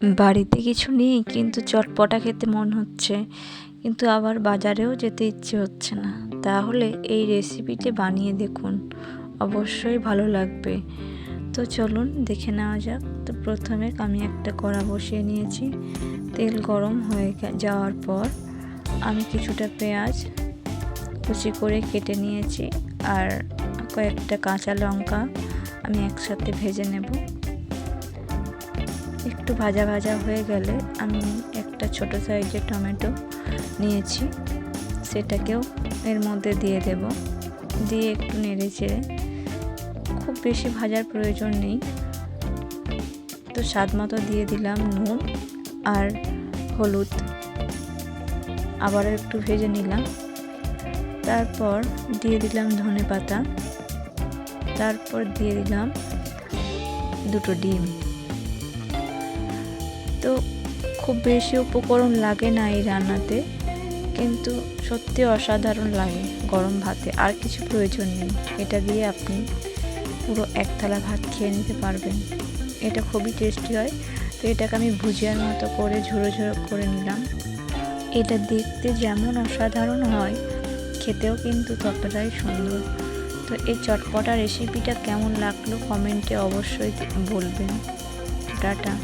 বাড়িতে কিছু নেই, কিন্তু চটপটা খেতে মন হচ্ছে, কিন্তু আবার বাজারেও যেতে ইচ্ছে হচ্ছে না। তাহলে এই রেসিপিটি বানিয়ে দেখুন, অবশ্যই ভালো লাগবে। তো চলুন দেখে নেওয়া যাক। তো প্রথমে আমি একটা কড়া বসিয়ে নিয়েছি। তেল গরম হয়ে যাওয়ার পর আমি কিছুটা পেঁয়াজ কুচি করে কেটে নিয়েছি, আর কয়েকটা কাঁচা লঙ্কা আমি একসাথে ভেজে নেব। একটু ভাজা ভাজা হয়ে গেলে আমি একটা ছোট সাইজের টমেটো নিয়েছি, সেটাকেও এর মধ্যে দিয়ে দেব। দিয়ে একটু নেড়ে চেড়ে, খুব বেশি ভাজার প্রয়োজন নেই, তো স্বাদ মতো দিয়ে দিলাম নুন আর হলুদ। আবার একটু ভেজে নিলাম। তারপর দিয়ে দিলাম ধনেপাতা, তারপর দিয়ে দিলাম দুটো ডিম। তো খুব বেশি উপকরণ লাগে না এই রান্নাতে, কিন্তু সত্যি অসাধারণ লাগে গরম ভাতে। আর কিছু প্রয়োজন নেই, এটা দিয়ে আপনি পুরো এক থালা ভাত খেয়ে নিতে পারবেন। এটা খুবই টেস্টি হয়। তো এটাকে আমি ভুজিয়ার মতো করে ঝুরো ঝুরো করে নিলাম। এটা দেখতে যেমন অসাধারণ হয়, খেতেও কিন্তু ততটাই সুন্দর। তো এই চটপটা রেসিপিটা কেমন লাগলো কমেন্টে অবশ্যই বলবেন। টাটা।